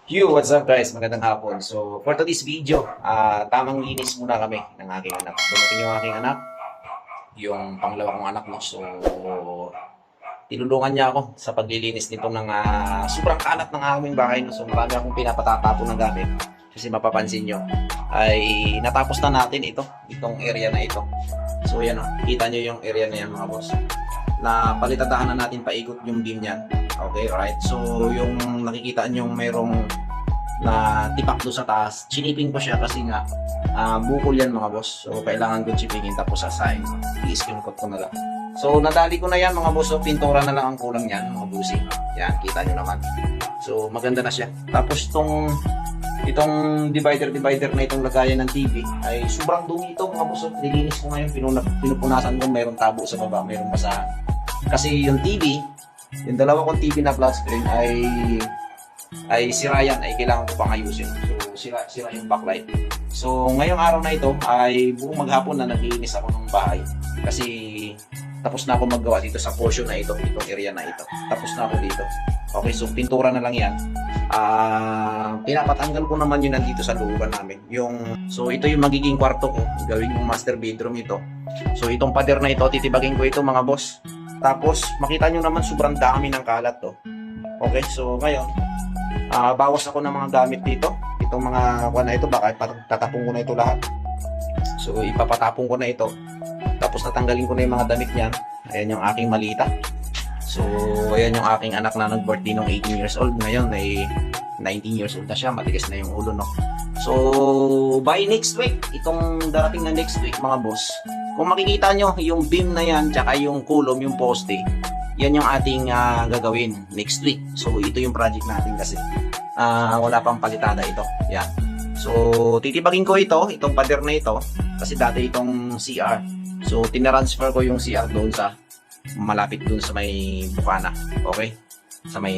What's up guys? Magandang hapon. So, for today's video, tamang linis muna kami ng aking anak. Dumating yung aking anak, yung pangalawa kong anak mo. So, tinulungan niya ako sa paglilinis nito ng sobrang kalat ng aming bahay. No? So, marami akong pinapatatapon ng gamit. Kasi mapapansin nyo, ay natapos na natin itong area na ito. So, yan o. Kita nyo yung area na yan mga boss. Na palitadahan na natin paikot yung beam niyan. Okay, right. So, yung nakikita nyo mayroong na tipak doon sa taas, chiniping ko siya kasi nga bukol yan mga boss. So, kailangan ko chipingin tapos sasahin. I-skim coat ko na lang. So, nadali ko na yan mga boss. So, pintura na lang ang kulang yan mga bossing. Yan, kita nyo naman. So, maganda na siya. Tapos, itong divider na itong lagayan ng TV ay sobrang dumi ito mga boss. So, nilinis ko ngayon, pinupunasan ko, mayroong tabo sa baba, mayroong basahan. Kasi yung TV, yung dalawa kong TV na flat screen ay sira yan, ay kailangan ko pang ayusin. So sira yung backlight. So ngayong araw na ito ay buong maghapon na naglinis ako ng bahay kasi tapos na ako maggawa dito sa portion na ito, itong area na ito. Tapos na ako dito. Okay, so pintura na lang yan. Pinapatanggal ko naman yun nandito sa looban namin. So ito yung magiging kwarto ko, gawin yung master bedroom ito. So itong pader na ito, titibagin ko ito mga boss. Tapos, makita nyo naman sobrang dami ng kalat to. Okay, so ngayon, bawas ako ng mga gamit dito. Itong mga kuha na ito, baka tatapong ko na ito lahat. So, ipapatapong ko na ito. Tapos, natanggalin ko na yung mga damit niyan. Ayan yung aking malita. So, ayan yung aking anak na nag-birthday nung 18 years old. Ngayon, ay 19 years old na siya. Matigas na yung ulo, no? So, by next week, itong darating na next week, mga boss, kung makikita nyo, yung beam na yan, tsaka yung kulom, yung poste, yan yung ating gagawin next week. So, ito yung project natin kasi. Wala pang palitada ito. Yan. So, titibagin ko itong pader na ito, kasi dati itong CR. So, tinatransfer ko yung CR doon sa, malapit doon sa may bukana. Okay? Sa may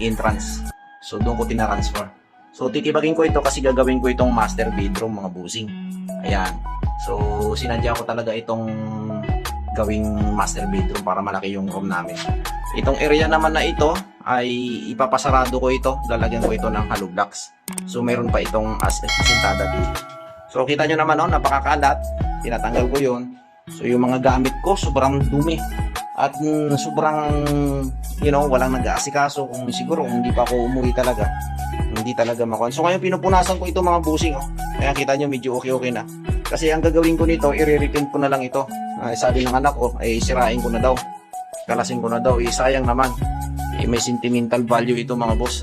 entrance. So, doon ko tinatransfer. So, titibagin ko ito kasi gagawin ko itong master bedroom, mga busing. Ayan. So, sinadya ko talaga itong gawing master bedroom para malaki yung room namin. Itong area naman na ito ay ipapasarado ko ito. Lalagyan ko ito ng hollow blocks. So, meron pa itong asintada dito. So, kita nyo naman, napakakalat. Tinatanggal ko yun. So, yung mga gamit ko, sobrang dumi. At sobrang, walang nag-aasikaso. Kung siguro, kung hindi pa ako umuwi talaga, hindi talaga makuha. So, ngayon pinupunasan ko ito mga busing. Kaya kita nyo, medyo okay na. Kasi ang gagawin ko nito, i-repaint ko na lang ito. Sabi ng anak ko, sirain ko na daw. Kalasin ko na daw. Sayang naman. May sentimental value ito mga boss.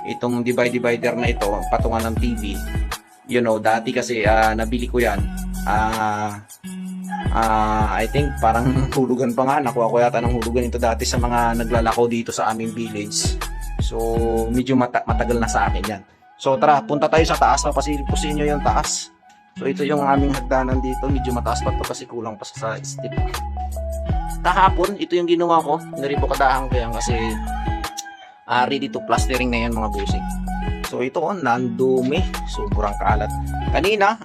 Itong divider na ito, patungan ng TV. Dati kasi nabili ko yan. I think parang hulugan pa nga. Nakuha ko yata ng hulugan ito dati sa mga naglalako dito sa aming village. So, medyo matagal na sa akin yan. So, tara, punta tayo sa taas. Pasilip-pusin nyo yung taas. So, ito yung aming hagdanan dito. Medyo mataas pa ito kasi kulang pa sa step. Kahapon, ito yung ginawa ko. Naripokadahan ko yan kasi ready to plastering na yan mga busing. So, ito nandumi. Sobrang kalat. Kanina,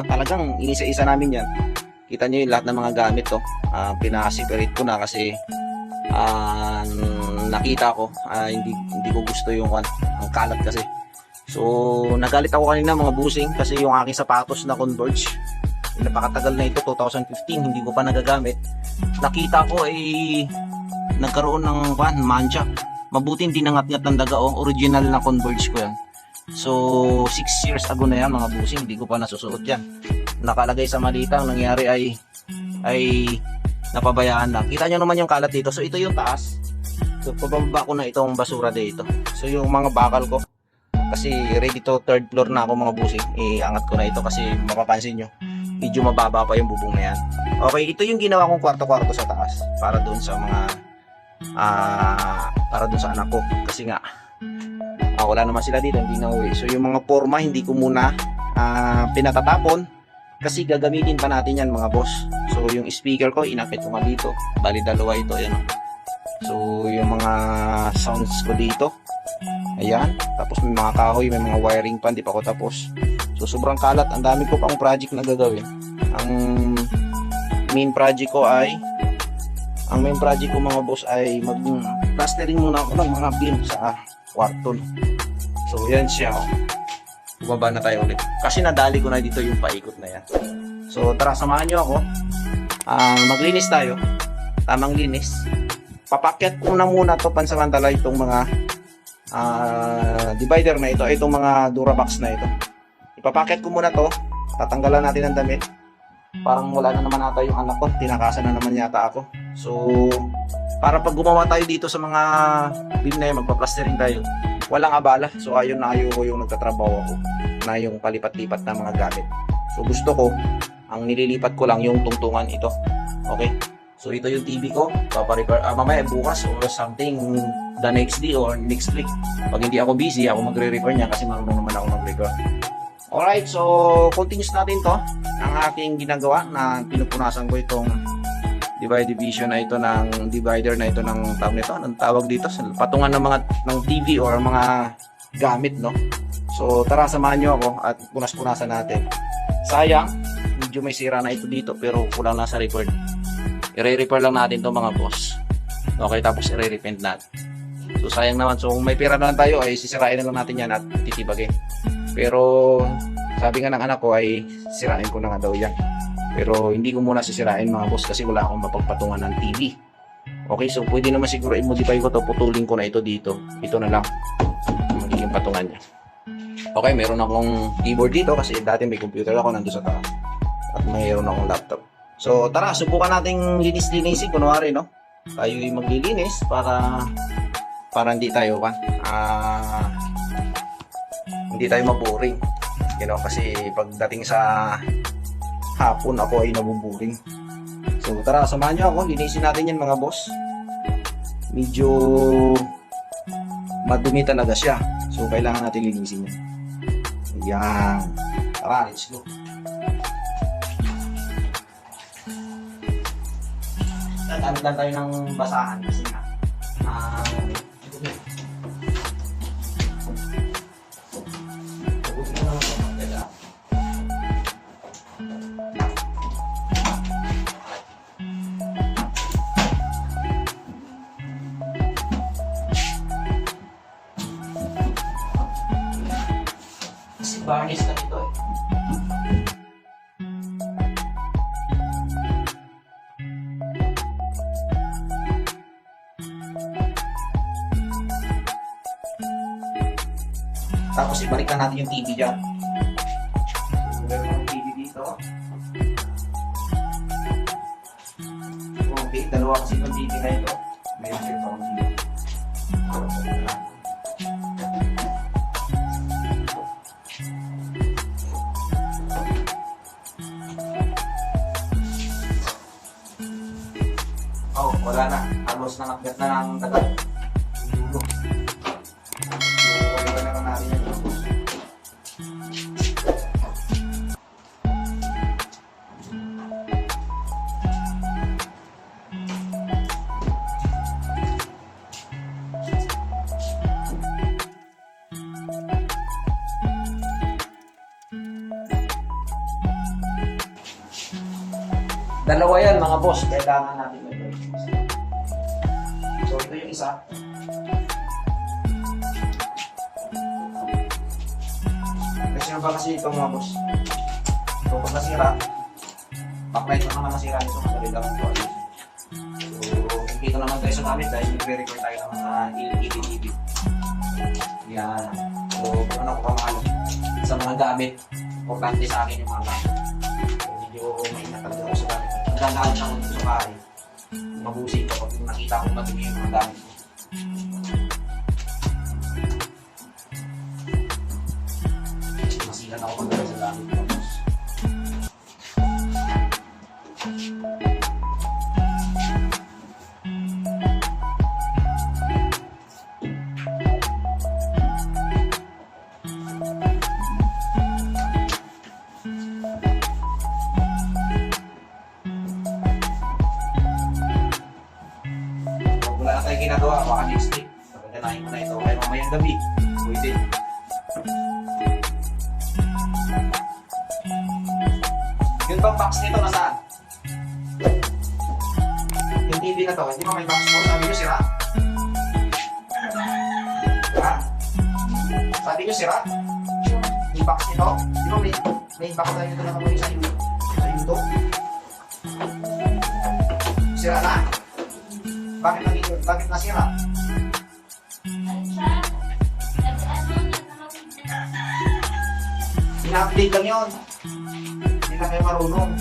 talagang inisa-isa namin yan. Kita nyo yung lahat ng mga gamit to. Pinaseparate ko na kasi nakita ko hindi ko gusto yung ang kalat kasi. So, nagalit ako kanina mga busing kasi yung aking sapatos na Converge, napakatagal na ito, 2015, hindi ko pa nagagamit. Nakita ko nagkaroon ng mancha. Mabuti hindi nangat-ngat ng daga, original na Converge ko yan. So, 6 years ago na yan mga busing, hindi ko pa nasusuot yan. Nakalagay sa malita, ang nangyari ay napabayaan lang. Kita nyo naman yung kalat dito. So, ito yung taas. So, pababa ko na itong basura dito. So, yung mga bakal ko, kasi ready to third floor na ako mga busing, iangat ko na ito kasi mapapansin nyo medyo mababa pa yung bubong na yan. Okay, ito yung ginawa kong kwarto-kwarto sa taas para doon sa mga para doon sa anak ko kasi nga wala naman sila dito, hindi na uwi. So yung mga forma hindi ko muna pinatatapon kasi gagamitin pa natin yan mga boss. So yung speaker ko inakit ko nga dito, bali dalawa ito, ayan. So yung mga sounds ko dito, ayan. Tapos may mga kahoy, may mga wiring pa, hindi pa ako tapos. So sobrang kalat, ang dami ko pang project na gagawin. Ang main project ko mga boss ay mag-plastering muna ako ng mga beam kwarto. No? So, yan siya. Oh. Bumaba na tayo ulit. Kasi nadali ko na dito yung paikot na yan. So, tara, samahan nyo ako. Maglinis tayo. Tamang linis. Papakyat ko na muna to pansamantala itong mga divider na ito. Itong mga Durabox na ito. Ipapakyat ko muna to. Tatanggalan natin ang damit. Parang wala na naman ata yung anak ko. Tinakasan na naman yata ako. So, para pag gumawa tayo dito sa mga beam na yun, magpa-plastering tayo. Walang abala. So, ayun na ayaw ko yung nagtatrabaho ako na yung palipat-lipat na mga gamit. So, gusto ko, ang nililipat ko lang yung tungtungan ito. Okay? So, ito yung TV ko. Paparepair. Mamaya, bukas or something the next day or next week. Pag hindi ako busy, ako magre-repair niya kasi marunong naman ako mag-repair. Alright, so continuous natin to ang aking ginagawa na pinupunasan ko itong division na ito ng divider na ito ng tawag nito, anong tawag dito, patungan ng mga ng TV or mga gamit, no. So tara, samahan nyo ako at punas-punasan natin. Sayang, medyo may sira na ito dito pero kulang lang sa repair. I-repair lang natin to mga boss. Okay, tapos i-repaint natin. So sayang naman, so kung may pera na lang tayo ay sisirain na lang natin yan at titibagin. Pero sabi nga ng anak ko ay sirain ko na nga daw yan. Pero hindi ko muna sisirain mga boss kasi wala akong mapagpatungan ng TV. Okay, so pwede naman siguro i-modify ko to, putulin ko na ito dito. Ito na lang magiging patungan niya. Okay, meron akong keyboard dito kasi dati may computer ako nandun sa taas. At mayroon akong laptop. So tara, subukan nating linis-linisin. Kunwari, no? Tayo yung maglilinis para hindi tayo hindi tayo maboring, you know, kasi pagdating sa hapon ako ay nabuboring. So tara, samahan nyo ako, linisin natin yan mga boss. Medyo madumi talaga siya, so kailangan natin linisin yan. Yan, tara, let's go. Tatanitan tayo ng basahan kasi nga varnish na ito eh. Tapos ibalik na natin yung TV dyan. So, meron yung TV dito. Okay, dalawa kasi yung TV na ito. Meron siya itong TV. Oh, wala na. Halos na nakgat na ng tagal. Dulo. So, wala na natin yan. Dalawa yan mga boss, kailangan natin ito. So ito yung isa. Kasi ba kasi ito mga boss? So pag nasira, backlight na naman nasira nito, madali lang ito. So dito naman tayo sa gamit dahil nagre-record tayo ng mga LED. Yan. So kung ano ko pamahal sa mga gamit, importante sa akin yung mga gamit. So medyo maingat talaga ako sa gamit. Nagandaan lang ako sa bahay. Mabusin kapag nakita kong madumi yung mga gamit ko. Masilan ako magdala sa gamit ko. Wala na tayong ginagawa, baka next week. Pagkanahin ko na ito, kaya mamayang gabi. Pwede. Yung bang box nito nasaan? Yung TV na to, hindi mo may box mo. Sabi nyo sira? Ha? nyo sira? Yung box nito? Di ba may box na nito nakamuli sa YouTube? Sira na? Bakit nasira? Ina-update lang yun. Hindi na kayo marunong.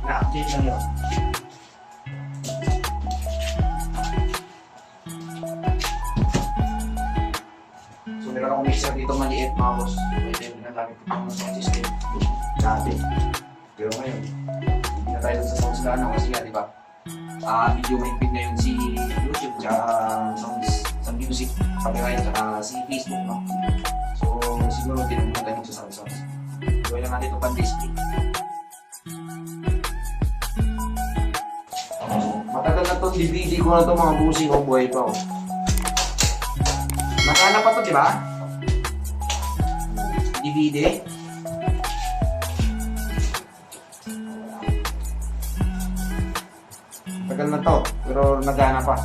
Ina-update lang yun. So meron akong mixer dito maliit mga boss. Pwede nagamit ito ng sound system dati. Pero ngayon, hindi na tayo sa sounds na kasi nga diba? Video mahigpit na yun si YouTube sa music, copyright, saka si Facebook, no? So, siguro din ang tayo sa sounds. Gawin lang natin ito pan-display. Matagal na itong DVD ko na ito mga busing o buhay pa. Nakana pa ito, di ba? DVD. Tagal na to, pero nagana pa.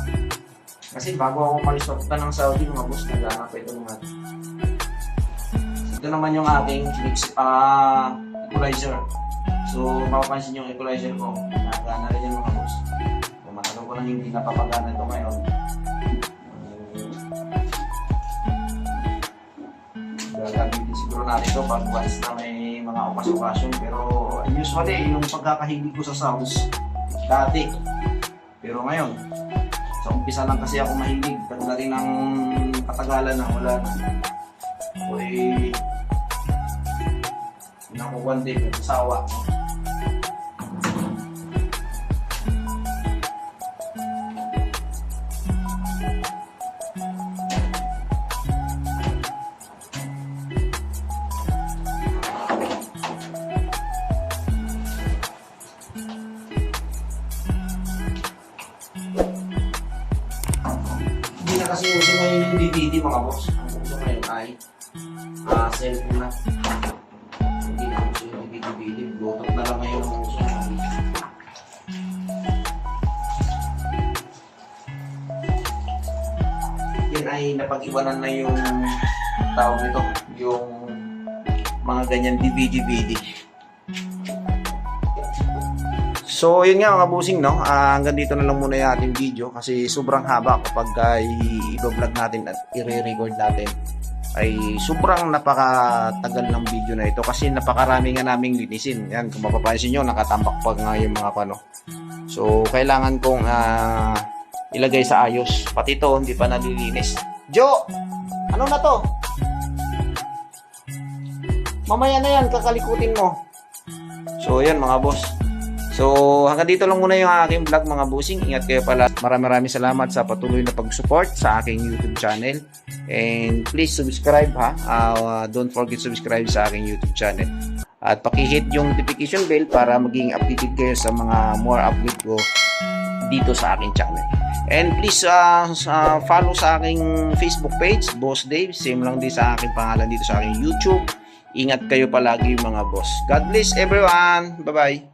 Kasi bago ako umalis papunta ng Saudi, mga boss, nagana pa ito mga. Ito naman yung aking equalizer. So, mapapansin yung equalizer ko, nagana rin yung mga boss. So, matagal ko lang hindi napapagana ito ngayon. Gagamitin siguro natin ito pag once na may mga okasyon. Pero usually, yung pagkakahilig ko sa sounds, dati. Pero ngayon, sa umpisa lang kasi ako mahilig. Pagdating ng katagalan na wala na. Ako nakukuhan din, nagsasawa. Hindi na kasi uso ngayon yung DVD mga boss. Ang uso ngayon ay cellphone na. Hindi na uso yung DVD. Bluetooth na lang ngayon ang uso. Yan ay napag-iwanan na yung tawag nito, yung mga ganyan DVD. So, yun nga mga busing, no? Hanggang dito na lang muna yung ating video kasi sobrang haba kapag i-vlog natin at i-record natin. Ay sobrang napakatagal ng video na ito kasi napakarami nga naming linisin. Yan, kung mapapansin nyo, nakatambak pa nga yung mga pano. So, kailangan kong ilagay sa ayos. Pati ito, hindi pa nalilinis. Jo! Ano na to? Mamaya na yan, kakalikutin mo. So, yan mga boss. So, hanggang dito lang muna yung aking vlog mga busing. Ingat kayo pala. Maraming salamat sa patuloy na pag-support sa aking YouTube channel. And please subscribe ha. Don't forget subscribe sa aking YouTube channel. At paki-hit yung notification bell para maging updated kayo sa mga more update ko dito sa aking channel. And please follow sa aking Facebook page, Boss Dave. Same lang din sa aking pangalan dito sa aking YouTube. Ingat kayo palagi mga boss. God bless everyone. Bye-bye.